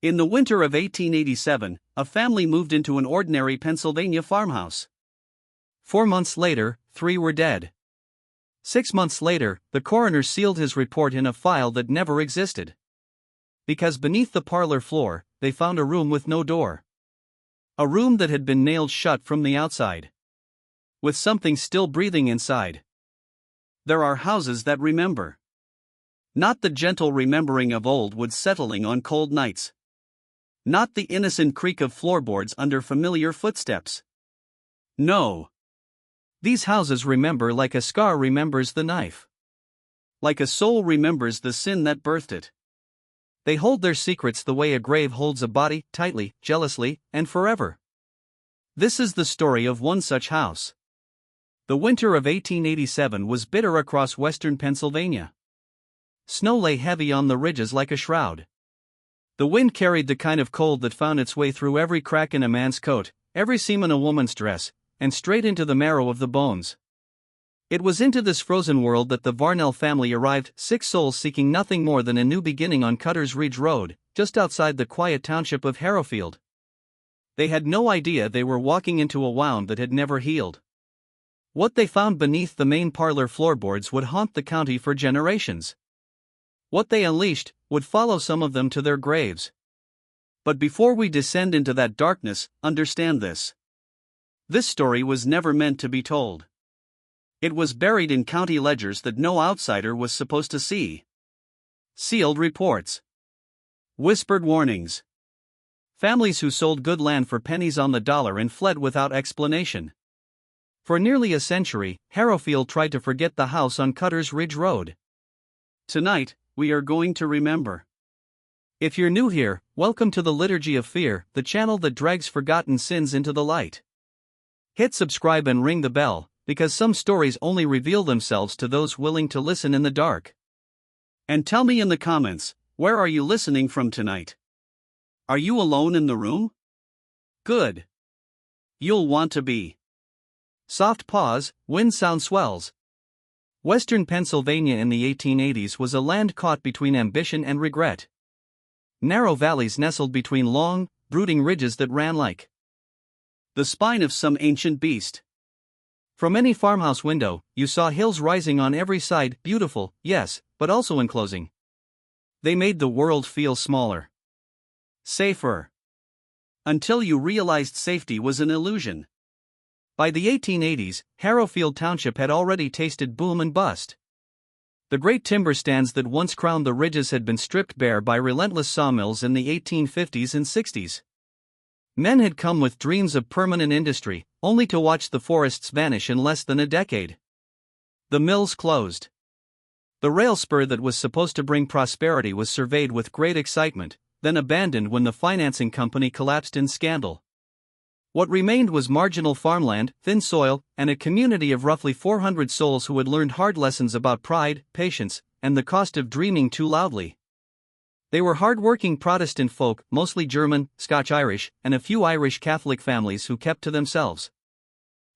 In the winter of 1887, a family moved into an ordinary Pennsylvania farmhouse. 4 months later, 3 were dead. 6 months later, the coroner sealed his report in a file that never existed. Because beneath the parlor floor, they found a room with no door. A room that had been nailed shut from the outside, with something still breathing inside. There are houses that remember. Not the gentle remembering of old wood settling on cold nights. Not the innocent creak of floorboards under familiar footsteps. No. These houses remember like a scar remembers the knife. Like a soul remembers the sin that birthed it. They hold their secrets the way a grave holds a body, tightly, jealously, and forever. This is the story of one such house. The winter of 1887 was bitter across western Pennsylvania. Snow lay heavy on the ridges like a shroud. The wind carried the kind of cold that found its way through every crack in a man's coat, every seam in a woman's dress, and straight into the marrow of the bones. It was into this frozen world that the Varnell family arrived, 6 souls seeking nothing more than a new beginning on Cutter's Ridge Road, just outside the quiet township of Harrowfield. They had no idea they were walking into a wound that had never healed. What they found beneath the main parlor floorboards would haunt the county for generations. What they unleashed would follow some of them to their graves. But before we descend into that darkness, understand this. This story was never meant to be told. It was buried in county ledgers that no outsider was supposed to see. Sealed reports. Whispered warnings. Families who sold good land for pennies on the dollar and fled without explanation. For nearly a century, Harrowfield tried to forget the house on Cutter's Ridge Road. Tonight, we are going to remember. If you're new here, welcome to the Liturgy of Fear, the channel that drags forgotten sins into the light. Hit subscribe and ring the bell, because some stories only reveal themselves to those willing to listen in the dark. And tell me in the comments, where are you listening from tonight? Are you alone in the room? Good. You'll want to be. Soft pause, wind sound swells. Western Pennsylvania in the 1880s was a land caught between ambition and regret. Narrow valleys nestled between long, brooding ridges that ran like the spine of some ancient beast. From any farmhouse window, you saw hills rising on every side, beautiful, yes, but also enclosing. They made the world feel smaller. Safer. Until you realized safety was an illusion. By the 1880s, Harrowfield Township had already tasted boom and bust. The great timber stands that once crowned the ridges had been stripped bare by relentless sawmills in the 1850s and 60s. Men had come with dreams of permanent industry, only to watch the forests vanish in less than a decade. The mills closed. The rail spur that was supposed to bring prosperity was surveyed with great excitement, then abandoned when the financing company collapsed in scandal. What remained was marginal farmland, thin soil, and a community of roughly 400 souls who had learned hard lessons about pride, patience, and the cost of dreaming too loudly. They were hard-working Protestant folk, mostly German, Scotch-Irish, and a few Irish Catholic families who kept to themselves.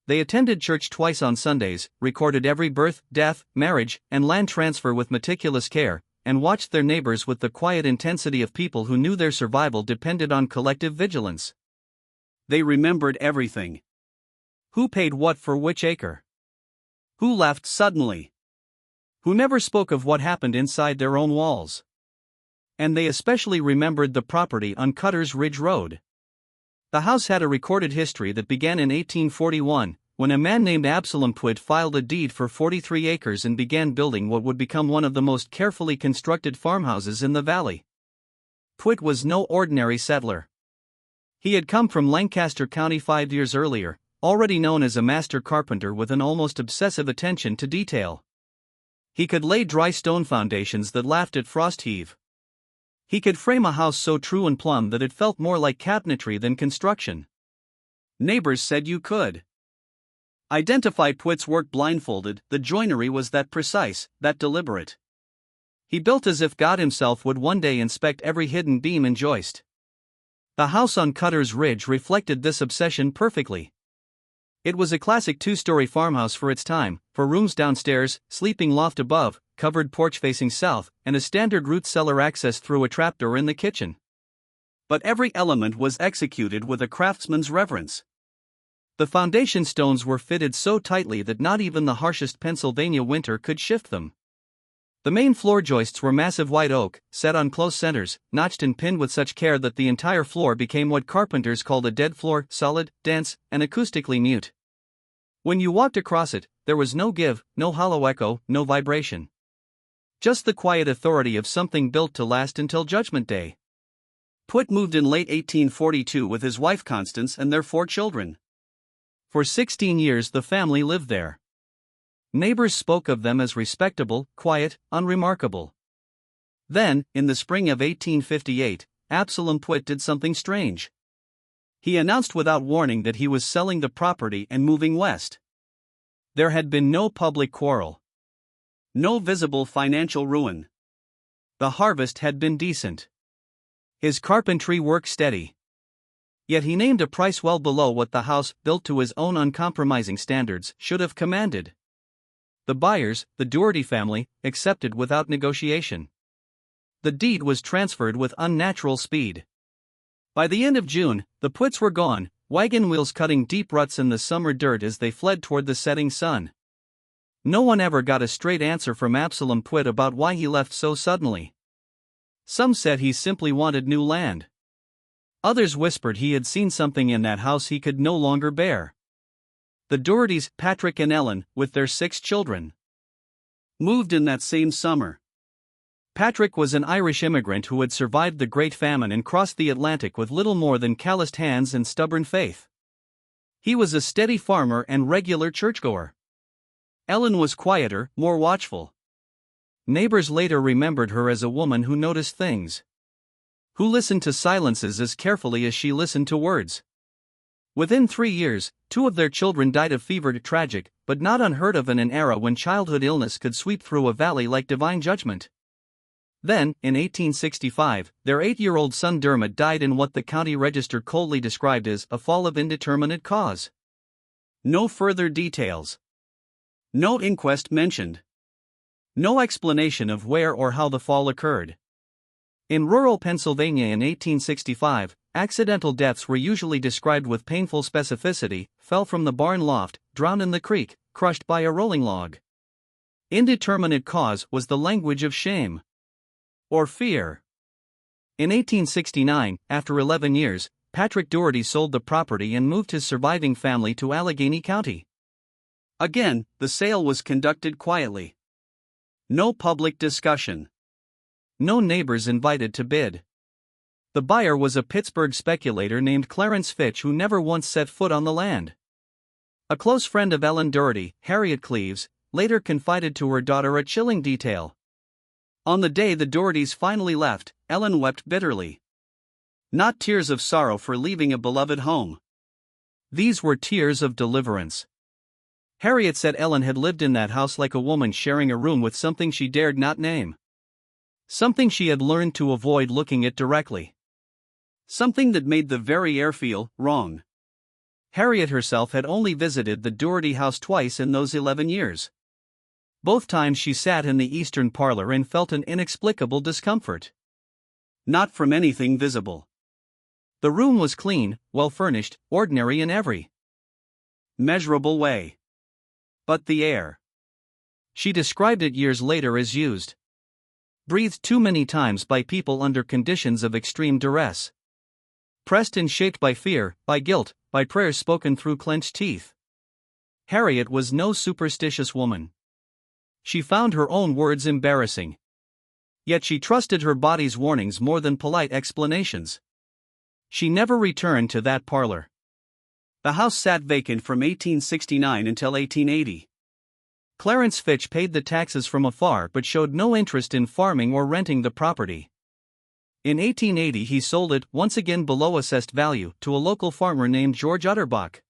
They attended church twice on Sundays, recorded every birth, death, marriage, and land transfer with meticulous care, and watched their neighbors with the quiet intensity of people who knew their survival depended on collective vigilance. They remembered everything. Who paid what for which acre? Who laughed suddenly? Who never spoke of what happened inside their own walls? And they especially remembered the property on Cutter's Ridge Road. The house had a recorded history that began in 1841, when a man named Absalom Pried filed a deed for 43 acres and began building what would become one of the most carefully constructed farmhouses in the valley. Pried was no ordinary settler. He had come from Lancaster County 5 years earlier, already known as a master carpenter with an almost obsessive attention to detail. He could lay dry stone foundations that laughed at frost heave. He could frame a house so true and plumb that it felt more like cabinetry than construction. Neighbors said you could identify Pried's work blindfolded. The joinery was that precise, that deliberate. He built as if God himself would one day inspect every hidden beam and joist. The house on Cutter's Ridge reflected this obsession perfectly. It was a classic 2-story farmhouse for its time, 4 rooms downstairs, sleeping loft above, covered porch facing south, and a standard root cellar access through a trapdoor in the kitchen. But every element was executed with a craftsman's reverence. The foundation stones were fitted so tightly that not even the harshest Pennsylvania winter could shift them. The main floor joists were massive white oak, set on close centers, notched and pinned with such care that the entire floor became what carpenters called a dead floor, solid, dense, and acoustically mute. When you walked across it, there was no give, no hollow echo, no vibration. Just the quiet authority of something built to last until Judgment Day. Pwitt moved in late 1842 with his wife Constance and their 4 children. For 16 years the family lived there. Neighbors spoke of them as respectable, quiet, unremarkable. Then, in the spring of 1858, Absalom Pwitt did something strange. He announced without warning that he was selling the property and moving west. There had been no public quarrel. No visible financial ruin. The harvest had been decent. His carpentry work steady. Yet he named a price well below what the house, built to his own uncompromising standards, should have commanded. The buyers, the Doherty family, accepted without negotiation. The deed was transferred with unnatural speed. By the end of June, the Pwitts were gone, wagon wheels cutting deep ruts in the summer dirt as they fled toward the setting sun. No one ever got a straight answer from Absalom Pwitt about why he left so suddenly. Some said he simply wanted new land. Others whispered he had seen something in that house he could no longer bear. The Dohertys, Patrick and Ellen, with their 6 children, moved in that same summer. Patrick was an Irish immigrant who had survived the Great Famine and crossed the Atlantic with little more than calloused hands and stubborn faith. He was a steady farmer and regular churchgoer. Ellen was quieter, more watchful. Neighbors later remembered her as a woman who noticed things, who listened to silences as carefully as she listened to words. Within 3 years, 2 of their children died of fever, tragic, but not unheard of in an era when childhood illness could sweep through a valley like divine judgment. Then, in 1865, their 8-year-old son Dermot died in what the county register coldly described as a fall of indeterminate cause. No further details. No inquest mentioned. No explanation of where or how the fall occurred. In rural Pennsylvania in 1865, accidental deaths were usually described with painful specificity: fell from the barn loft, drowned in the creek, crushed by a rolling log. Indeterminate cause was the language of shame or fear. In 1869, after 11 years, Patrick Doherty sold the property and moved his surviving family to Allegheny County. Again, the sale was conducted quietly. No public discussion. No neighbors invited to bid. The buyer was a Pittsburgh speculator named Clarence Fitch who never once set foot on the land. A close friend of Ellen Doherty, Harriet Cleves, later confided to her daughter a chilling detail. On the day the Dohertys finally left, Ellen wept bitterly. Not tears of sorrow for leaving a beloved home. These were tears of deliverance. Harriet said Ellen had lived in that house like a woman sharing a room with something she dared not name. Something she had learned to avoid looking at directly. Something that made the very air feel wrong. Harriet herself had only visited the Doherty house twice in those 11 years. Both times she sat in the eastern parlor and felt an inexplicable discomfort. Not from anything visible. The room was clean, well furnished, ordinary in every measurable way. But the air. She described it years later as used, breathed too many times by people under conditions of extreme duress. Pressed and shaped by fear, by guilt, by prayers spoken through clenched teeth. Harriet was no superstitious woman. She found her own words embarrassing. Yet she trusted her body's warnings more than polite explanations. She never returned to that parlor. The house sat vacant from 1869 until 1880. Clarence Fitch paid the taxes from afar but showed no interest in farming or renting the property. In 1880 he sold it, once again below assessed value, to a local farmer named George Utterbach.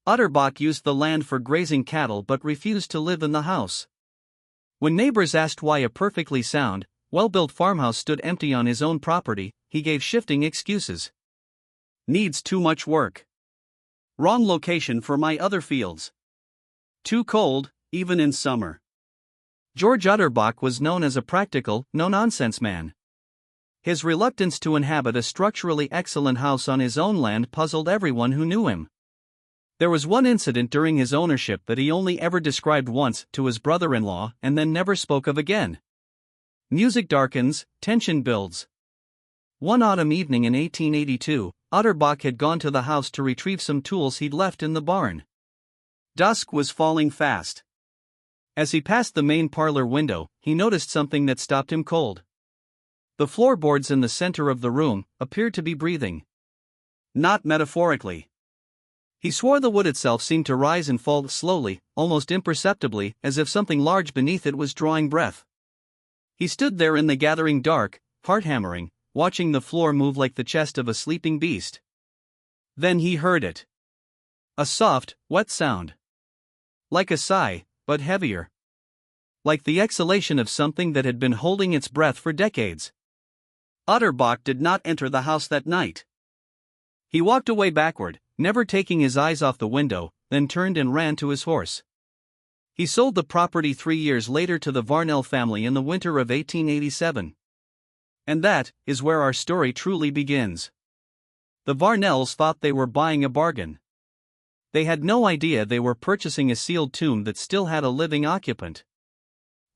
Utterbach used the land for grazing cattle but refused to live in the house. When neighbors asked why a perfectly sound, well-built farmhouse stood empty on his own property, he gave shifting excuses. Needs too much work. Wrong location for my other fields. Too cold, even in summer. George Utterbach was known as a practical, no-nonsense man. His reluctance to inhabit a structurally excellent house on his own land puzzled everyone who knew him. There was one incident during his ownership that he only ever described once to his brother-in-law and then never spoke of again. Music darkens, tension builds. One autumn evening in 1882, Utterbach had gone to the house to retrieve some tools he'd left in the barn. Dusk was falling fast. As he passed the main parlor window, he noticed something that stopped him cold. The floorboards in the center of the room appeared to be breathing. Not metaphorically. He swore the wood itself seemed to rise and fall slowly, almost imperceptibly, as if something large beneath it was drawing breath. He stood there in the gathering dark, heart hammering, watching the floor move like the chest of a sleeping beast. Then he heard it. A soft, wet sound. Like a sigh, but heavier. Like the exhalation of something that had been holding its breath for decades. Utterbach did not enter the house that night. He walked away backward, never taking his eyes off the window, then turned and ran to his horse. He sold the property 3 years later to the Varnell family in the winter of 1887. And that is where our story truly begins. The Varnells thought they were buying a bargain. They had no idea they were purchasing a sealed tomb that still had a living occupant.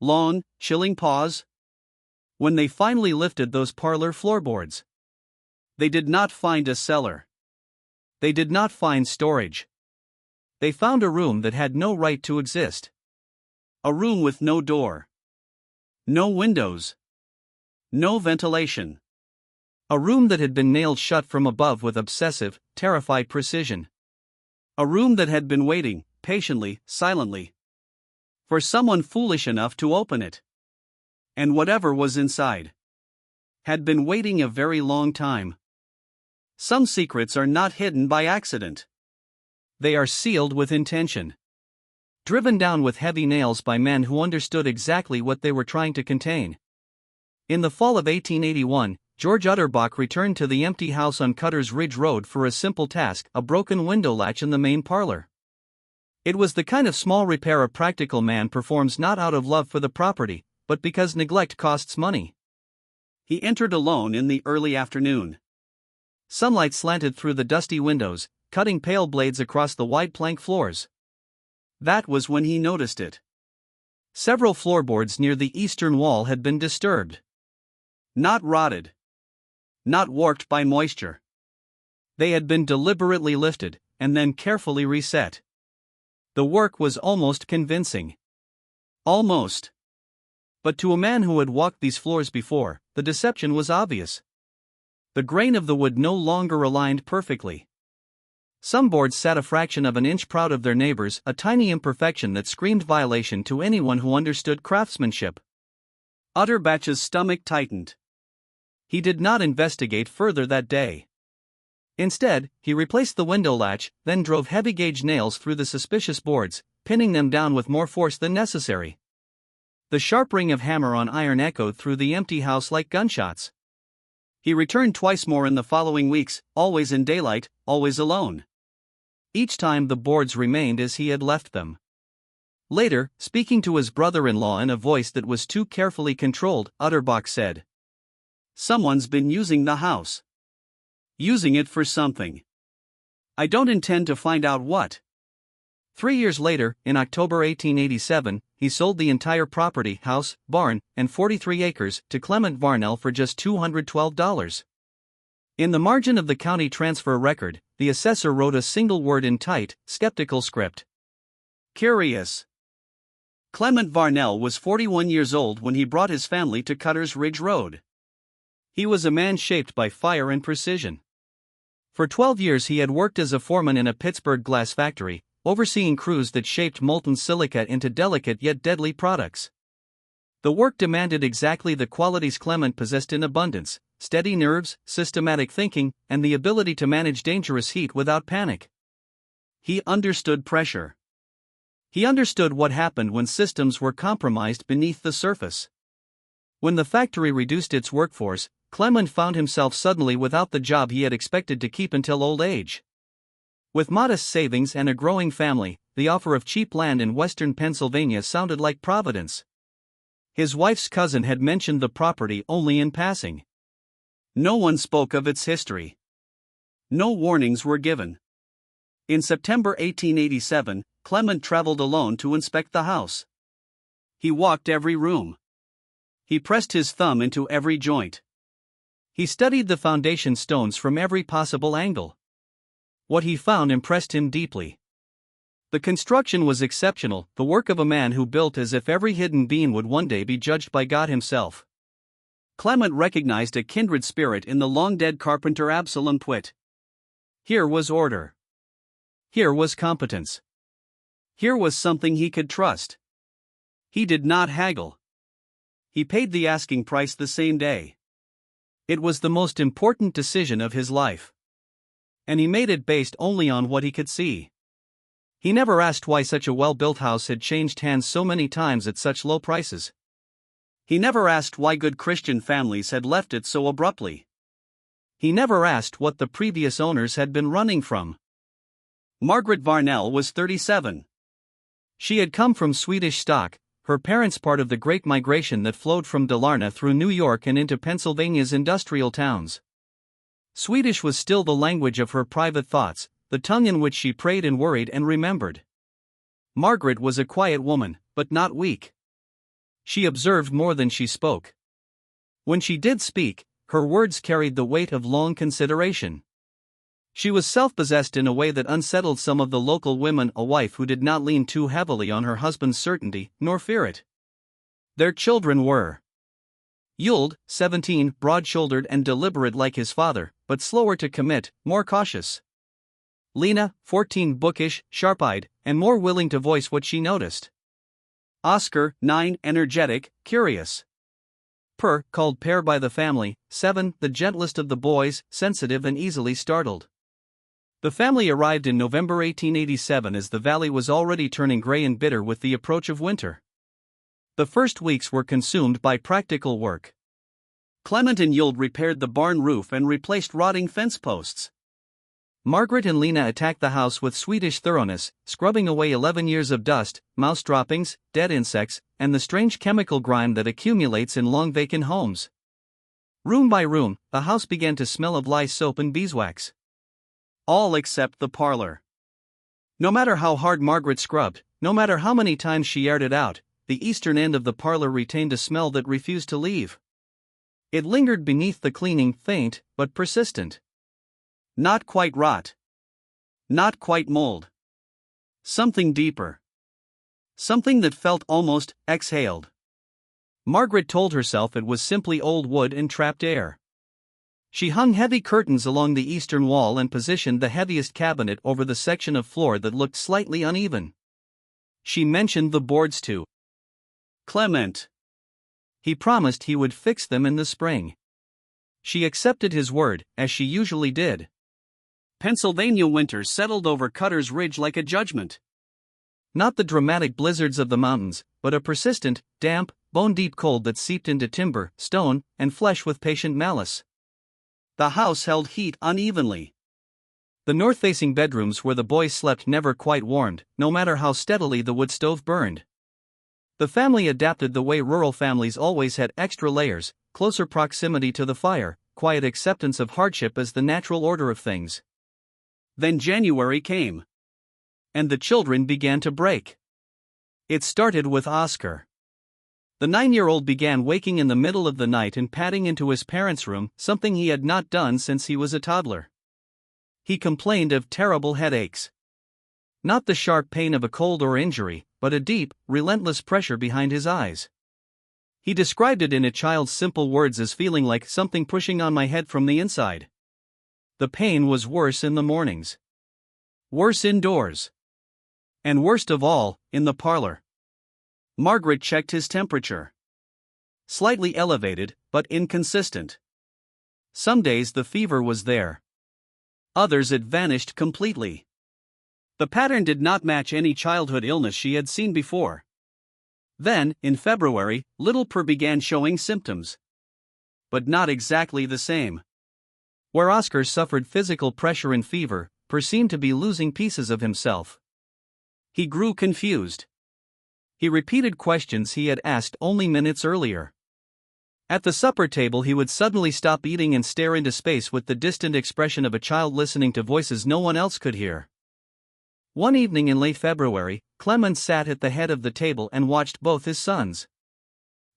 Long, chilling pause. When they finally lifted those parlor floorboards, they did not find a cellar. They did not find storage. They found a room that had no right to exist. A room with no door. No windows. No ventilation. A room that had been nailed shut from above with obsessive, terrified precision. A room that had been waiting, patiently, silently, for someone foolish enough to open it. And whatever was inside had been waiting a very long time. Some secrets are not hidden by accident. They are sealed with intention. Driven down with heavy nails by men who understood exactly what they were trying to contain. In the fall of 1881, George Utterbach returned to the empty house on Cutter's Ridge Road for a simple task: a broken window latch in the main parlor. It was the kind of small repair a practical man performs not out of love for the property, but because neglect costs money. He entered alone in the early afternoon. Sunlight slanted through the dusty windows, cutting pale blades across the wide plank floors. That was when he noticed it. Several floorboards near the eastern wall had been disturbed. Not rotted. Not warped by moisture. They had been deliberately lifted, and then carefully reset. The work was almost convincing. Almost. But to a man who had walked these floors before, the deception was obvious. The grain of the wood no longer aligned perfectly. Some boards sat a fraction of an inch proud of their neighbors, a tiny imperfection that screamed violation to anyone who understood craftsmanship. Utterbach's stomach tightened. He did not investigate further that day. Instead, he replaced the window latch, then drove heavy-gauge nails through the suspicious boards, pinning them down with more force than necessary. The sharp ring of hammer on iron echoed through the empty house like gunshots. He returned twice more in the following weeks, always in daylight, always alone. Each time the boards remained as he had left them. Later, speaking to his brother-in-law in a voice that was too carefully controlled, Utterbach said, "Someone's been using the house. Using it for something. I don't intend to find out what." 3 years later, in October 1887, he sold the entire property, house, barn, and 43 acres, to Clement Varnell for just $212. In the margin of the county transfer record, the assessor wrote a single word in tight, skeptical script. Curious. Clement Varnell was 41 years old when he brought his family to Cutter's Ridge Road. He was a man shaped by fire and precision. For 12 years he had worked as a foreman in a Pittsburgh glass factory, overseeing crews that shaped molten silica into delicate yet deadly products. The work demanded exactly the qualities Clement possessed in abundance: steady nerves, systematic thinking, and the ability to manage dangerous heat without panic. He understood pressure. He understood what happened when systems were compromised beneath the surface. When the factory reduced its workforce, Clement found himself suddenly without the job he had expected to keep until old age. With modest savings and a growing family, the offer of cheap land in western Pennsylvania sounded like providence. His wife's cousin had mentioned the property only in passing. No one spoke of its history. No warnings were given. In September 1887, Clement traveled alone to inspect the house. He walked every room. He pressed his thumb into every joint. He studied the foundation stones from every possible angle. What he found impressed him deeply. The construction was exceptional, the work of a man who built as if every hidden beam would one day be judged by God himself. Clement recognized a kindred spirit in the long-dead carpenter Absalom Pwitt. Here was order. Here was competence. Here was something he could trust. He did not haggle. He paid the asking price the same day. It was the most important decision of his life. And he made it based only on what he could see. He never asked why such a well-built house had changed hands so many times at such low prices. He never asked why good Christian families had left it so abruptly. He never asked what the previous owners had been running from. Margaret Varnell was 37. She had come from Swedish stock, her parents part of the Great Migration that flowed from Dalarna through New York and into Pennsylvania's industrial towns. Swedish was still the language of her private thoughts, the tongue in which she prayed and worried and remembered. Margaret was a quiet woman, but not weak. She observed more than she spoke. When she did speak, her words carried the weight of long consideration. She was self-possessed in a way that unsettled some of the local women, a wife who did not lean too heavily on her husband's certainty, nor fear it. Their children were Yuld, 17, broad-shouldered and deliberate like his father, but slower to commit, more cautious. Lena, 14, bookish, sharp-eyed, and more willing to voice what she noticed. Oscar, 9, energetic, curious. Per, called Per by the family, 7, the gentlest of the boys, sensitive and easily startled. The family arrived in November 1887 as the valley was already turning gray and bitter with the approach of winter. The first weeks were consumed by practical work. Clement and Yuld repaired the barn roof and replaced rotting fence posts. Margaret and Lena attacked the house with Swedish thoroughness, scrubbing away 11 years of dust, mouse droppings, dead insects, and the strange chemical grime that accumulates in long vacant homes. Room by room, the house began to smell of lye soap and beeswax. All except the parlor. No matter how hard Margaret scrubbed, no matter how many times she aired it out, the eastern end of the parlor retained a smell that refused to leave. It lingered beneath the cleaning, faint, but persistent. Not quite rot. Not quite mold. Something deeper. Something that felt almost exhaled. Margaret told herself it was simply old wood and trapped air. She hung heavy curtains along the eastern wall and positioned the heaviest cabinet over the section of floor that looked slightly uneven. She mentioned the boards to Clement. He promised he would fix them in the spring. She accepted his word, as she usually did. Pennsylvania winters settled over Cutter's Ridge like a judgment. Not the dramatic blizzards of the mountains, but a persistent, damp, bone-deep cold that seeped into timber, stone, and flesh with patient malice. The house held heat unevenly. The north-facing bedrooms where the boys slept never quite warmed, no matter how steadily the wood stove burned. The family adapted the way rural families always had: extra layers, closer proximity to the fire, quiet acceptance of hardship as the natural order of things. Then January came. And the children began to break. It started with Oscar. The 9-year-old began waking in the middle of the night and padding into his parents' room, something he had not done since he was a toddler. He complained of terrible headaches. Not the sharp pain of a cold or injury, but a deep, relentless pressure behind his eyes. He described it in a child's simple words as feeling like something pushing on my head from the inside. The pain was worse in the mornings. Worse indoors. And worst of all, in the parlor. Margaret checked his temperature. Slightly elevated, but inconsistent. Some days the fever was there. Others it vanished completely. The pattern did not match any childhood illness she had seen before. Then, in February, little Per began showing symptoms. But not exactly the same. Where Oscar suffered physical pressure and fever, Per seemed to be losing pieces of himself. He grew confused. He repeated questions he had asked only minutes earlier. At the supper table, he would suddenly stop eating and stare into space with the distant expression of a child listening to voices no one else could hear. One evening in late February, Clement sat at the head of the table and watched both his sons.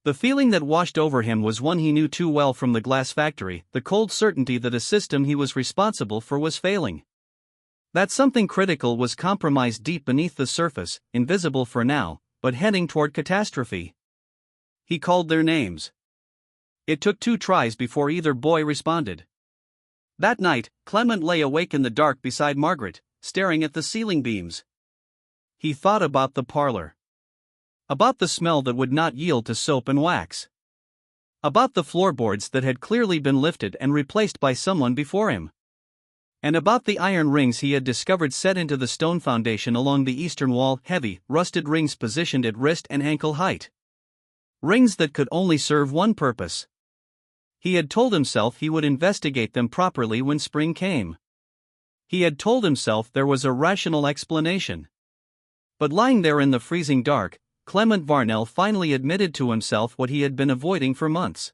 The feeling that washed over him was one he knew too well from the glass factory, the cold certainty that a system he was responsible for was failing. That something critical was compromised deep beneath the surface, invisible for now, but heading toward catastrophe. He called their names. It took 2 tries before either boy responded. That night, Clement lay awake in the dark beside Margaret, staring at the ceiling beams. He thought about the parlor. About the smell that would not yield to soap and wax. About the floorboards that had clearly been lifted and replaced by someone before him. And about the iron rings he had discovered set into the stone foundation along the eastern wall, heavy, rusted rings positioned at wrist and ankle height. Rings that could only serve one purpose. He had told himself he would investigate them properly when spring came. He had told himself there was a rational explanation. But lying there in the freezing dark, Clement Varnell finally admitted to himself what he had been avoiding for months.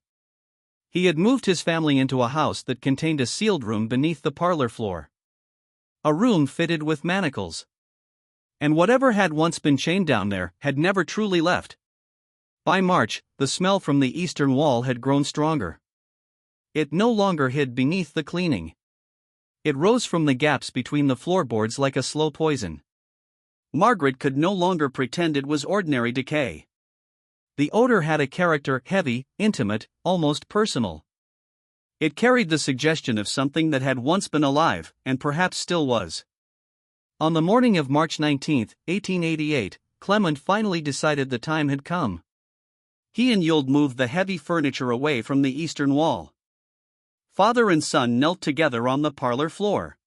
He had moved his family into a house that contained a sealed room beneath the parlor floor. A room fitted with manacles. And whatever had once been chained down there had never truly left. By March, the smell from the eastern wall had grown stronger. It no longer hid beneath the cleaning. It rose from the gaps between the floorboards like a slow poison. Margaret could no longer pretend it was ordinary decay. The odor had a character, heavy, intimate, almost personal. It carried the suggestion of something that had once been alive, and perhaps still was. On the morning of March 19, 1888, Clement finally decided the time had come. He and Yuld moved the heavy furniture away from the eastern wall. Father and son knelt together on the parlor floor.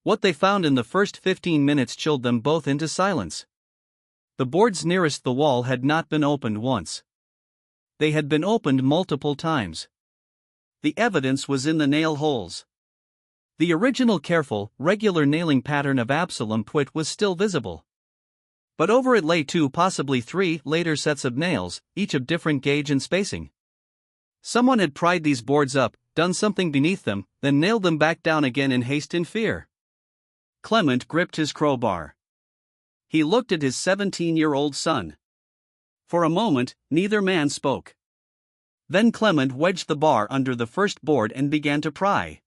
What they found in the first 15 minutes chilled them both into silence. The boards nearest the wall had not been opened once. They had been opened multiple times. The evidence was in the nail holes. The original careful, regular nailing pattern of Absalom Pwitt was still visible. But over it lay 2, possibly 3, later sets of nails, each of different gauge and spacing. Someone had pried these boards up, done something beneath them, then nailed them back down again in haste and fear. Clement gripped his crowbar. He looked at his 17-year-old son. For a moment, neither man spoke. Then Clement wedged the bar under the first board and began to pry.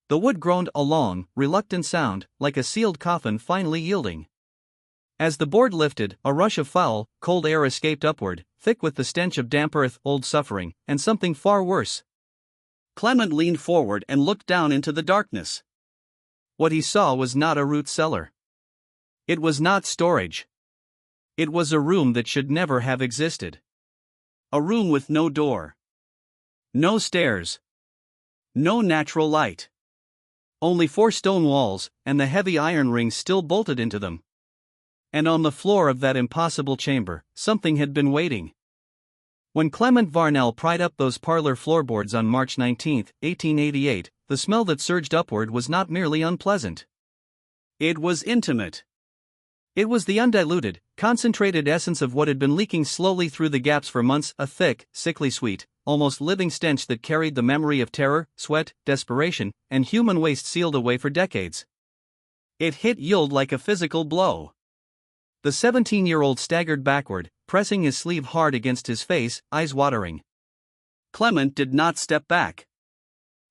The wood groaned a long, reluctant sound, like a sealed coffin finally yielding. As the board lifted, a rush of foul, cold air escaped upward, thick with the stench of damp earth, old suffering, and something far worse. Clement leaned forward and looked down into the darkness. What he saw was not a root cellar. It was not storage. It was a room that should never have existed. A room with no door. No stairs. No natural light. Only 4 stone walls, and the heavy iron rings still bolted into them. And on the floor of that impossible chamber, something had been waiting. When Clement Varnell pried up those parlor floorboards on March 19, 1888, the smell that surged upward was not merely unpleasant. It was intimate. It was the undiluted, concentrated essence of what had been leaking slowly through the gaps for months, a thick, sickly sweet, almost living stench that carried the memory of terror, sweat, desperation, and human waste sealed away for decades. It hit Yuld like a physical blow. The 17-year-old staggered backward, pressing his sleeve hard against his face, eyes watering. Clement did not step back.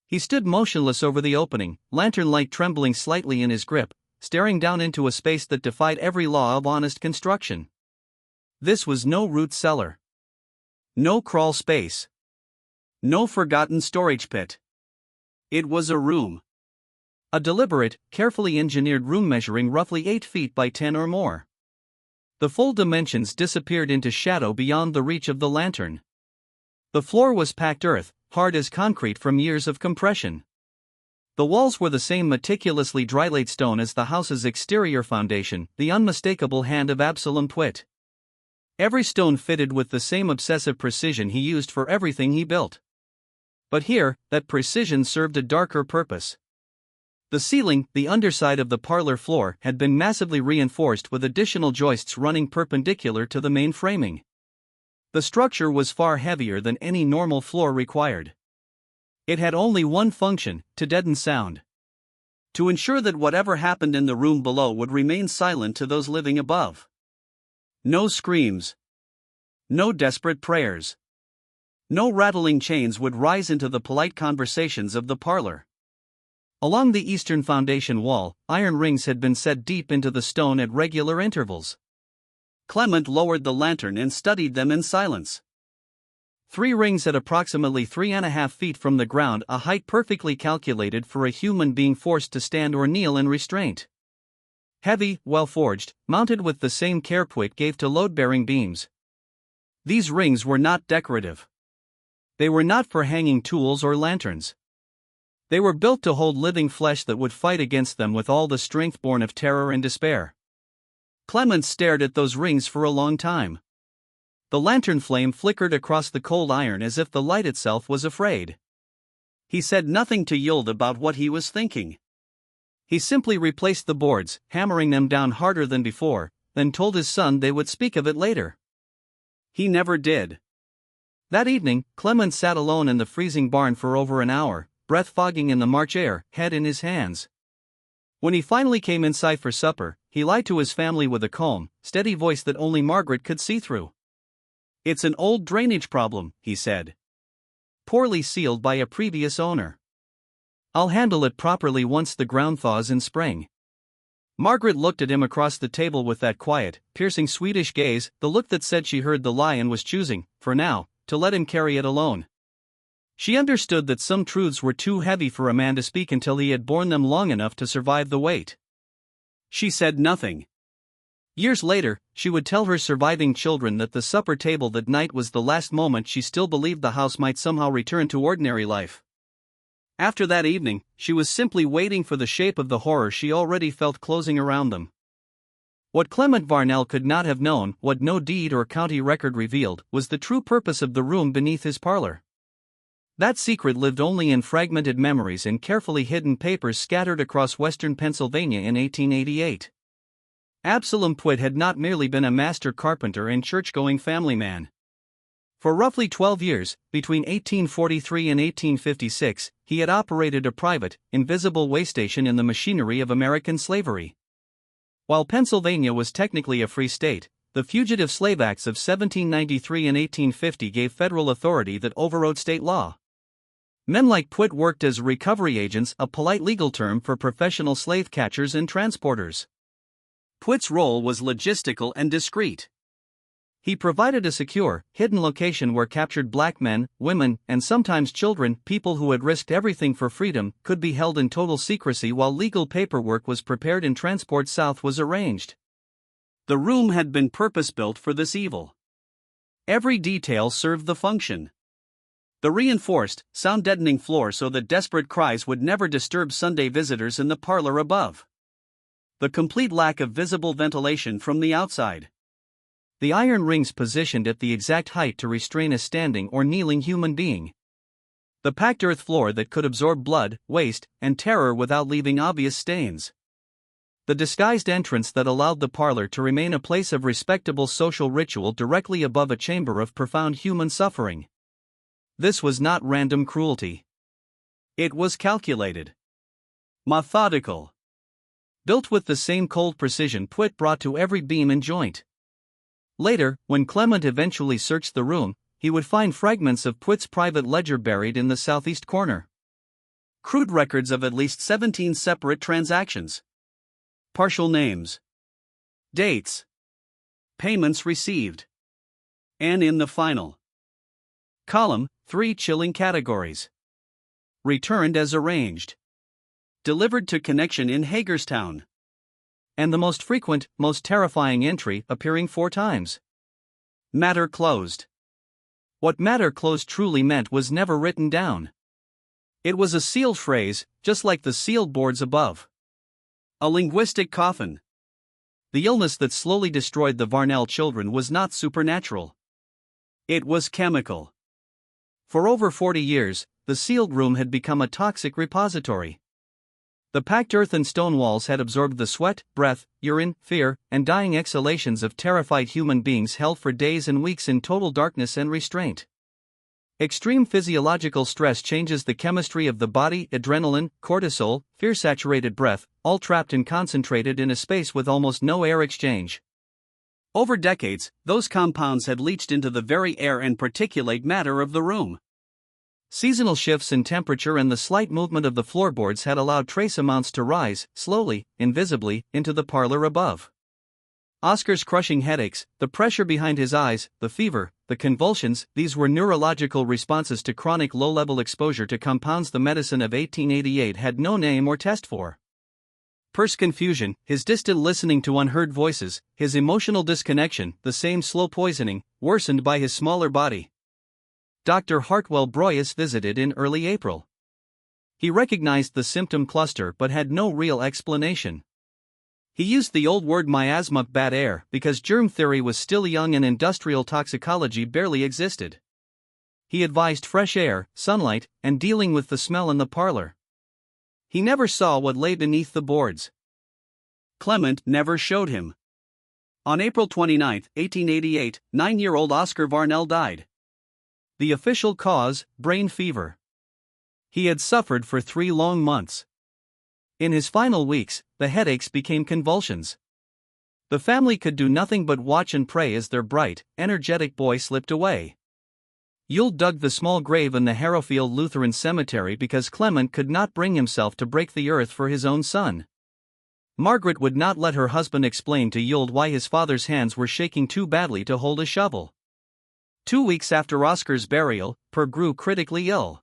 He stood motionless over the opening, lantern light trembling slightly in his grip, staring down into a space that defied every law of honest construction. This was no root cellar. No crawl space. No forgotten storage pit. It was a room. A deliberate, carefully engineered room measuring roughly 8 feet by 10 or more. The full dimensions disappeared into shadow beyond the reach of the lantern. The floor was packed earth, hard as concrete from years of compression. The walls were the same meticulously dry-laid stone as the house's exterior foundation, the unmistakable hand of Absalom Pwitt. Every stone fitted with the same obsessive precision he used for everything he built. But here, that precision served a darker purpose. The ceiling, the underside of the parlor floor, had been massively reinforced with additional joists running perpendicular to the main framing. The structure was far heavier than any normal floor required. It had only one function: to deaden sound. To ensure that whatever happened in the room below would remain silent to those living above. No screams. No desperate prayers. No rattling chains would rise into the polite conversations of the parlor. Along the eastern foundation wall, iron rings had been set deep into the stone at regular intervals. Clement lowered the lantern and studied them in silence. 3 rings at approximately 3.5 feet from the ground, a height perfectly calculated for a human being forced to stand or kneel in restraint. Heavy, well-forged, mounted with the same care Pwitt gave to load-bearing beams. These rings were not decorative. They were not for hanging tools or lanterns. They were built to hold living flesh that would fight against them with all the strength born of terror and despair. Clement stared at those rings for a long time. The lantern flame flickered across the cold iron as if the light itself was afraid. He said nothing to yield about what he was thinking. He simply replaced the boards, hammering them down harder than before, then told his son they would speak of it later. He never did. That evening, Clement sat alone in the freezing barn for over an hour, breath fogging in the March air, head in his hands. When he finally came inside for supper, he lied to his family with a calm, steady voice that only Margaret could see through. "It's an old drainage problem," he said. "Poorly sealed by a previous owner. I'll handle it properly once the ground thaws in spring." Margaret looked at him across the table with that quiet, piercing Swedish gaze, the look that said she heard the lie and was choosing, for now, to let him carry it alone. She understood that some truths were too heavy for a man to speak until he had borne them long enough to survive the weight. She said nothing. Years later, she would tell her surviving children that the supper table that night was the last moment she still believed the house might somehow return to ordinary life. After that evening, she was simply waiting for the shape of the horror she already felt closing around them. What Clement Varnell could not have known, what no deed or county record revealed, was the true purpose of the room beneath his parlor. That secret lived only in fragmented memories and carefully hidden papers scattered across western Pennsylvania in 1888. Absalom Pwitt had not merely been a master carpenter and church-going family man. For roughly 12 years, between 1843 and 1856, he had operated a private, invisible way station in the machinery of American slavery. While Pennsylvania was technically a free state, the Fugitive Slave Acts of 1793 and 1850 gave federal authority that overrode state law. Men like Pwitt worked as recovery agents, a polite legal term for professional slave catchers and transporters. Pwitt's role was logistical and discreet. He provided a secure, hidden location where captured black men, women, and sometimes children, people who had risked everything for freedom, could be held in total secrecy while legal paperwork was prepared and transport south was arranged. The room had been purpose-built for this evil. Every detail served the function. The reinforced, sound-deadening floor so that desperate cries would never disturb Sunday visitors in the parlor above. The complete lack of visible ventilation from the outside. The iron rings positioned at the exact height to restrain a standing or kneeling human being. The packed earth floor that could absorb blood, waste, and terror without leaving obvious stains. The disguised entrance that allowed the parlor to remain a place of respectable social ritual directly above a chamber of profound human suffering. This was not random cruelty. It was calculated. Methodical. Built with the same cold precision Pwitt brought to every beam and joint. Later, when Clement eventually searched the room, he would find fragments of Pwitt's private ledger buried in the southeast corner. Crude records of at least 17 separate transactions. Partial names. Dates. Payments received. And in the final column, 3 chilling categories. Returned as arranged. Delivered to connection in Hagerstown. And the most frequent, most terrifying entry appearing 4 times. Matter closed. What matter closed truly meant was never written down. It was a sealed phrase, just like the sealed boards above. A linguistic coffin. The illness that slowly destroyed the Varnell children was not supernatural. It was chemical. For over 40 years, the sealed room had become a toxic repository. The packed earth and stone walls had absorbed the sweat, breath, urine, fear, and dying exhalations of terrified human beings held for days and weeks in total darkness and restraint. Extreme physiological stress changes the chemistry of the body, adrenaline, cortisol, fear-saturated breath, all trapped and concentrated in a space with almost no air exchange. Over decades, those compounds had leached into the very air and particulate matter of the room. Seasonal shifts in temperature and the slight movement of the floorboards had allowed trace amounts to rise, slowly, invisibly, into the parlor above. Oscar's crushing headaches, the pressure behind his eyes, the fever, the convulsions, these were neurological responses to chronic low-level exposure to compounds the medicine of 1888 had no name or test for. Per's confusion, his distant listening to unheard voices, his emotional disconnection, the same slow poisoning, worsened by his smaller body. Dr. Hartwell Broyes visited in early April. He recognized the symptom cluster but had no real explanation. He used the old word miasma, bad air, because germ theory was still young and industrial toxicology barely existed. He advised fresh air, sunlight, and dealing with the smell in the parlor. He never saw what lay beneath the boards. Clement never showed him. On April 29, 1888, 9-year-old Oscar Varnell died. The official cause, brain fever. He had suffered for 3 long months. In his final weeks, the headaches became convulsions. The family could do nothing but watch and pray as their bright, energetic boy slipped away. Yule dug the small grave in the Harrowfield Lutheran Cemetery because Clement could not bring himself to break the earth for his own son. Margaret would not let her husband explain to Yule why his father's hands were shaking too badly to hold a shovel. 2 weeks after Oscar's burial, Per grew critically ill.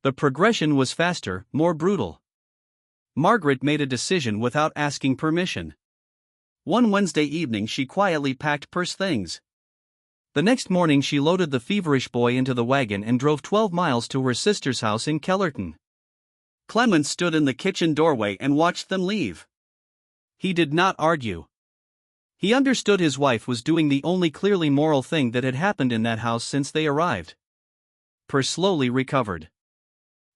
The progression was faster, more brutal. Margaret made a decision without asking permission. One Wednesday evening she quietly packed Per's things. The next morning she loaded the feverish boy into the wagon and drove 12 miles to her sister's house in Kellerton. Clement stood in the kitchen doorway and watched them leave. He did not argue. He understood his wife was doing the only clearly moral thing that had happened in that house since they arrived. Per slowly recovered.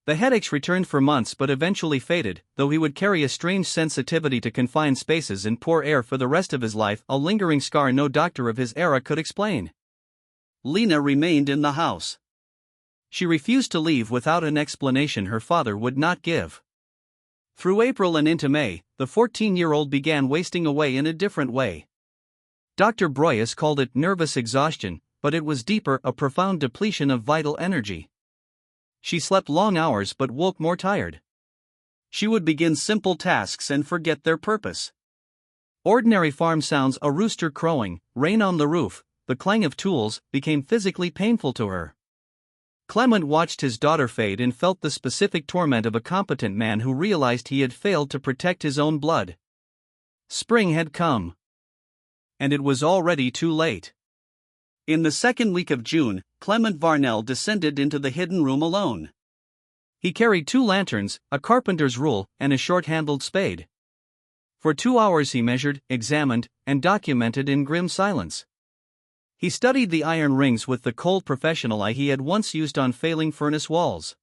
The headaches returned for months but eventually faded, though he would carry a strange sensitivity to confined spaces and poor air for the rest of his life, a lingering scar no doctor of his era could explain. Lena remained in the house. She refused to leave without an explanation her father would not give. Through April and into May, the 14-year-old began wasting away in a different way. Dr. Broyes called it nervous exhaustion, but it was deeper, a profound depletion of vital energy. She slept long hours but woke more tired. She would begin simple tasks and forget their purpose. Ordinary farm sounds, a rooster crowing, rain on the roof, the clang of tools, became physically painful to her. Clement watched his daughter fade and felt the specific torment of a competent man who realized he had failed to protect his own blood. Spring had come. And it was already too late. In the second week of June, Clement Varnell descended into the hidden room alone. He carried 2 lanterns, a carpenter's rule, and a short-handled spade. For 2 hours he measured, examined, and documented in grim silence. He studied the iron rings with the cold professional eye he had once used on failing furnace walls.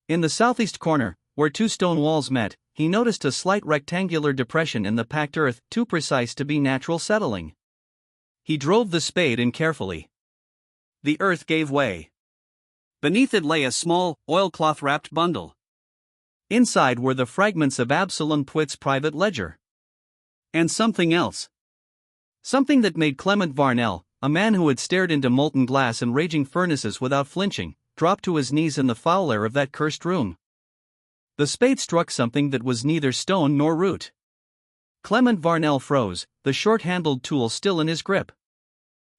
In the southeast corner, where 2 stone walls met, he noticed a slight rectangular depression in the packed earth, too precise to be natural settling. He drove the spade in carefully. The earth gave way. Beneath it lay a small, oilcloth-wrapped bundle. Inside were the fragments of Absalom Pwitt's private ledger. And something else. Something that made Clement Varnell, a man who had stared into molten glass and raging furnaces without flinching, drop to his knees in the foul air of that cursed room. The spade struck something that was neither stone nor root. Clement Varnell froze, the short-handled tool still in his grip.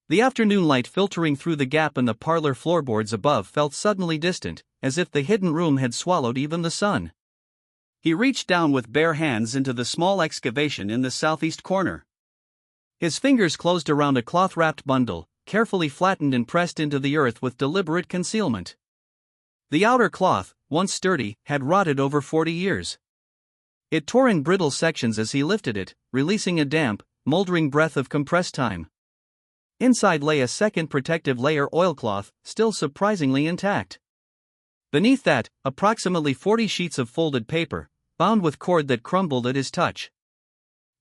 The afternoon light filtering through the gap in the parlor floorboards above felt suddenly distant, as if the hidden room had swallowed even the sun. He reached down with bare hands into the small excavation in the southeast corner. His fingers closed around a cloth-wrapped bundle, carefully flattened and pressed into the earth with deliberate concealment. The outer cloth, once sturdy, had rotted over 40 years. It tore in brittle sections as he lifted it, releasing a damp, moldering breath of compressed time. Inside lay a second protective layer, oilcloth, still surprisingly intact. Beneath that, approximately 40 sheets of folded paper, bound with cord that crumbled at his touch.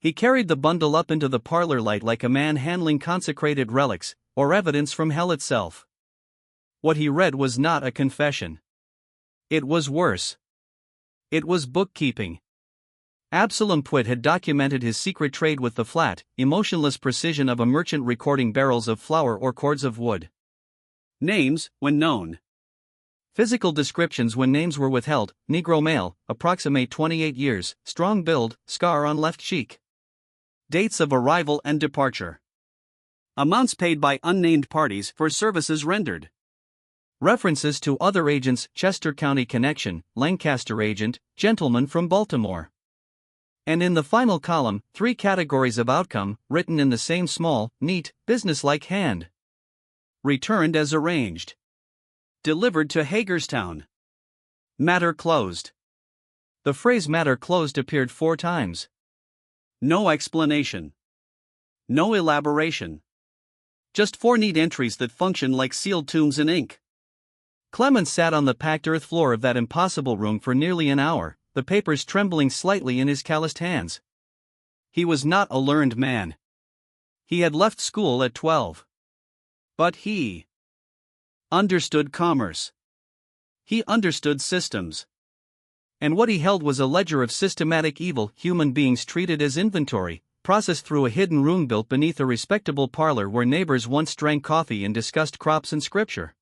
He carried the bundle up into the parlor light like a man handling consecrated relics, or evidence from hell itself. What he read was not a confession. It was worse. It was bookkeeping. Absalom Pwitt had documented his secret trade with the flat, emotionless precision of a merchant recording barrels of flour or cords of wood. Names, when known. Physical descriptions when names were withheld: Negro male, approximate 28 years, strong build, scar on left cheek. Dates of arrival and departure. Amounts paid by unnamed parties for services rendered. References to other agents: Chester County connection, Lancaster agent, gentleman from Baltimore. And in the final column, 3 categories of outcome, written in the same small, neat, businesslike hand. Returned as arranged. Delivered to Hagerstown. Matter closed. The phrase matter closed appeared 4 times. No explanation. No elaboration. Just 4 neat entries that function like sealed tombs in ink. Clemens sat on the packed earth floor of that impossible room for nearly an hour, the papers trembling slightly in his calloused hands. He was not a learned man. He had left school at 12. But he understood commerce. He understood systems. And what he held was a ledger of systematic evil, human beings treated as inventory, processed through a hidden room built beneath a respectable parlor where neighbors once drank coffee and discussed crops and scripture.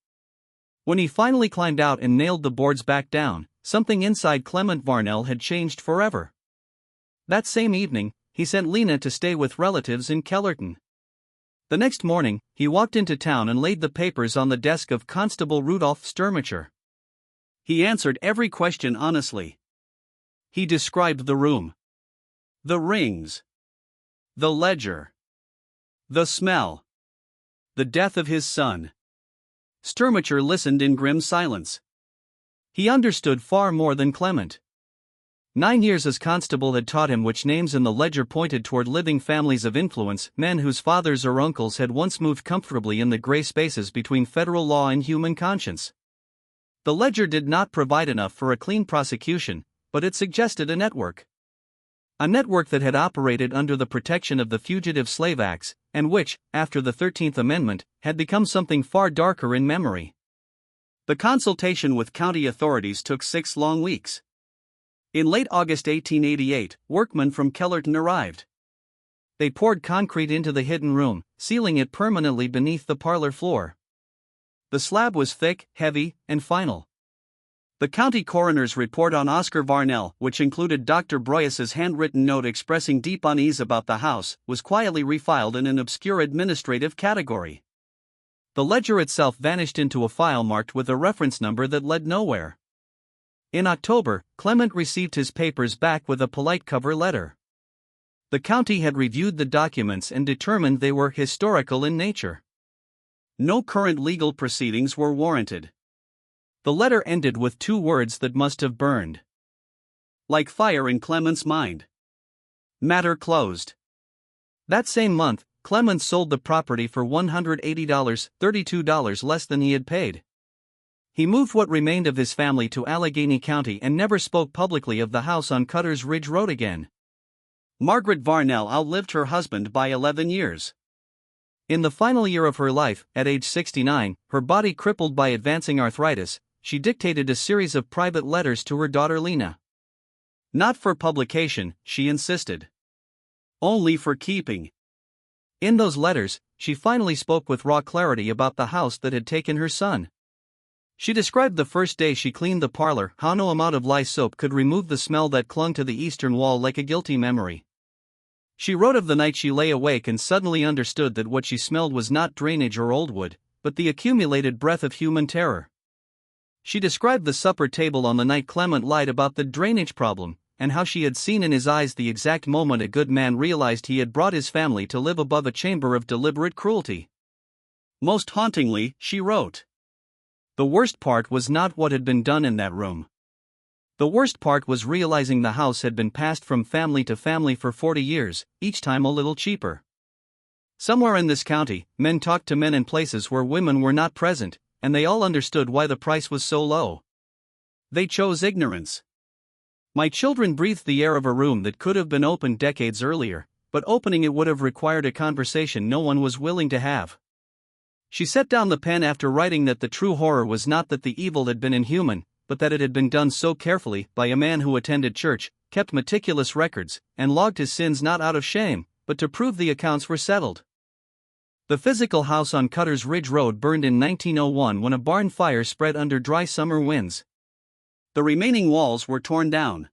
When he finally climbed out and nailed the boards back down, something inside Clement Varnell had changed forever. That same evening, he sent Lena to stay with relatives in Kellerton. The next morning, he walked into town and laid the papers on the desk of Constable Rudolph Sturmacher. He answered every question honestly. He described the room. The rings. The ledger. The smell. The death of his son. Sturmacher listened in grim silence. He understood far more than Clement. 9 years as constable had taught him which names in the ledger pointed toward living families of influence, men whose fathers or uncles had once moved comfortably in the gray spaces between federal law and human conscience. The ledger did not provide enough for a clean prosecution, but it suggested a network. A network that had operated under the protection of the Fugitive Slave Acts, and which, after the 13th Amendment, had become something far darker in memory. The consultation with county authorities took 6 long weeks. In late August 1888, workmen from Kellerton arrived. They poured concrete into the hidden room, sealing it permanently beneath the parlor floor. The slab was thick, heavy, and final. The county coroner's report on Oscar Varnell, which included Dr. Broyes's handwritten note expressing deep unease about the house, was quietly refiled in an obscure administrative category. The ledger itself vanished into a file marked with a reference number that led nowhere. In October, Clement received his papers back with a polite cover letter. The county had reviewed the documents and determined they were historical in nature. No current legal proceedings were warranted. The letter ended with 2 words that must have burned like fire in Clement's mind. Matter closed. That same month, Clement sold the property for $180, $32 less than he had paid. He moved what remained of his family to Allegheny County and never spoke publicly of the house on Cutter's Ridge Road again. Margaret Varnell outlived her husband by 11 years. In the final year of her life, at age 69, her body crippled by advancing arthritis, she dictated a series of private letters to her daughter Lena. Not for publication, she insisted. Only for keeping. In those letters, she finally spoke with raw clarity about the house that had taken her son. She described the first day she cleaned the parlor, how no amount of lye soap could remove the smell that clung to the eastern wall like a guilty memory. She wrote of the night she lay awake and suddenly understood that what she smelled was not drainage or old wood, but the accumulated breath of human terror. She described the supper table on the night Clement lied about the drainage problem, and how she had seen in his eyes the exact moment a good man realized he had brought his family to live above a chamber of deliberate cruelty. Most hauntingly, she wrote, "The worst part was not what had been done in that room. The worst part was realizing the house had been passed from family to family for 40 years, each time a little cheaper. Somewhere in this county, men talked to men in places where women were not present, and they all understood why the price was so low. They chose ignorance. My children breathed the air of a room that could have been opened decades earlier, but opening it would have required a conversation no one was willing to have. She set down the pen after writing that the true horror was not that the evil had been inhuman, but that it had been done so carefully by a man who attended church, kept meticulous records, and logged his sins not out of shame, but to prove the accounts were settled. The physical house on Cutter's Ridge Road burned in 1901 when a barn fire spread under dry summer winds. The remaining walls were torn down.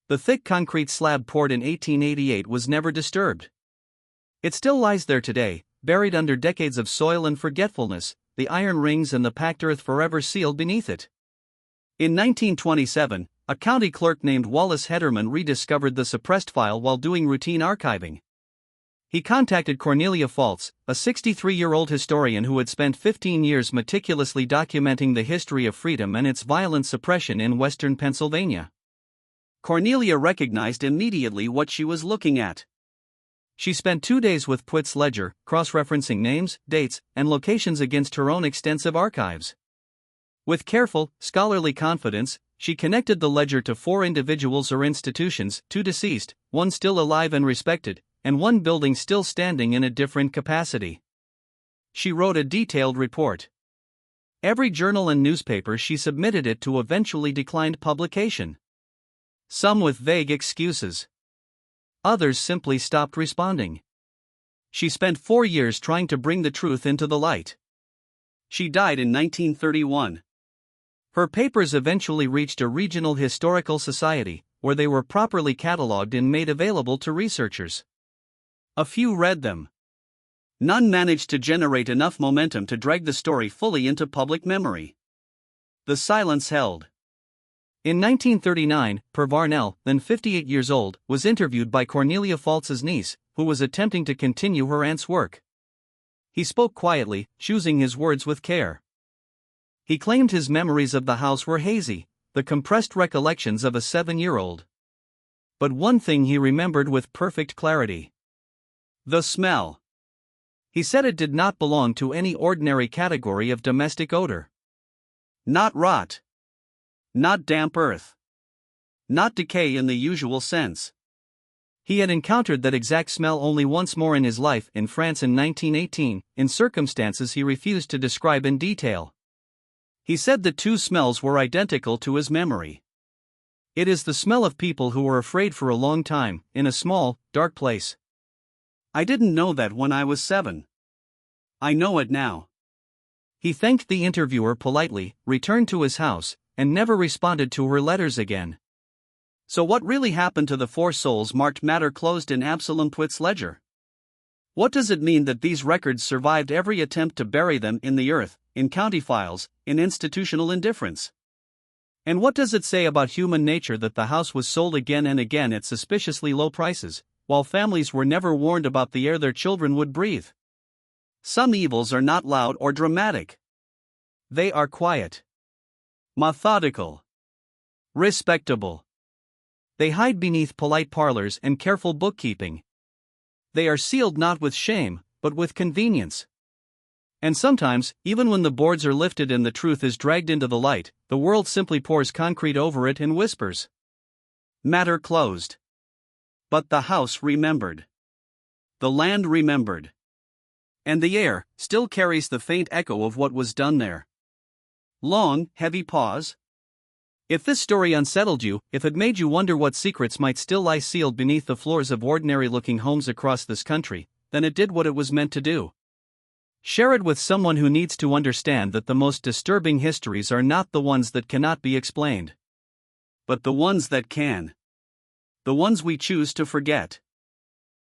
The thick concrete slab poured in 1888 was never disturbed. It still lies there today, buried under decades of soil and forgetfulness, the iron rings and the packed earth forever sealed beneath it. In 1927, a county clerk named Wallace Hederman rediscovered the suppressed file while doing routine archiving. He contacted Cornelia Faltz, a 63-year-old historian who had spent 15 years meticulously documenting the history of freedom and its violent suppression in western Pennsylvania. Cornelia recognized immediately what she was looking at. She spent 2 days with Pwitt's ledger, cross-referencing names, dates, and locations against her own extensive archives. With careful, scholarly confidence, she connected the ledger to 4 individuals or institutions, 2 deceased, 1 still alive and respected, and 1 building still standing in a different capacity. She wrote a detailed report. Every journal and newspaper she submitted it to eventually declined publication. Some with vague excuses. Others simply stopped responding. She spent 4 years trying to bring the truth into the light. She died in 1931. Her papers eventually reached a regional historical society, where they were properly catalogued and made available to researchers. A few read them. None managed to generate enough momentum to drag the story fully into public memory. The silence held. In 1939, Per Varnell, then 58 years old, was interviewed by Cornelia Faltz's niece, who was attempting to continue her aunt's work. He spoke quietly, choosing his words with care. He claimed his memories of the house were hazy, the compressed recollections of a 7-year-old. But one thing he remembered with perfect clarity. The smell. He said it did not belong to any ordinary category of domestic odor. Not rot. Not damp earth. Not decay in the usual sense. He had encountered that exact smell only once more in his life, in France in 1918, in circumstances he refused to describe in detail. He said the 2 smells were identical to his memory. It is the smell of people who were afraid for a long time, in a small, dark place. I didn't know that when I was 7. I know it now. He thanked the interviewer politely, returned to his house, and never responded to her letters again. So what really happened to the 4 souls marked matter closed in Absalom Pwitt's ledger? What does it mean that these records survived every attempt to bury them in the earth, in county files, in institutional indifference? And what does it say about human nature that the house was sold again and again at suspiciously low prices, while families were never warned about the air their children would breathe? Some evils are not loud or dramatic. They are quiet, methodical, respectable. They hide beneath polite parlors and careful bookkeeping. They are sealed not with shame, but with convenience. And sometimes, even when the boards are lifted and the truth is dragged into the light, the world simply pours concrete over it and whispers. Matter closed. But the house remembered. The land remembered. And the air still carries the faint echo of what was done there. Long, heavy pause. If this story unsettled you, if it made you wonder what secrets might still lie sealed beneath the floors of ordinary-looking homes across this country, then it did what it was meant to do. Share it with someone who needs to understand that the most disturbing histories are not the ones that cannot be explained, but the ones that can. The ones we choose to forget.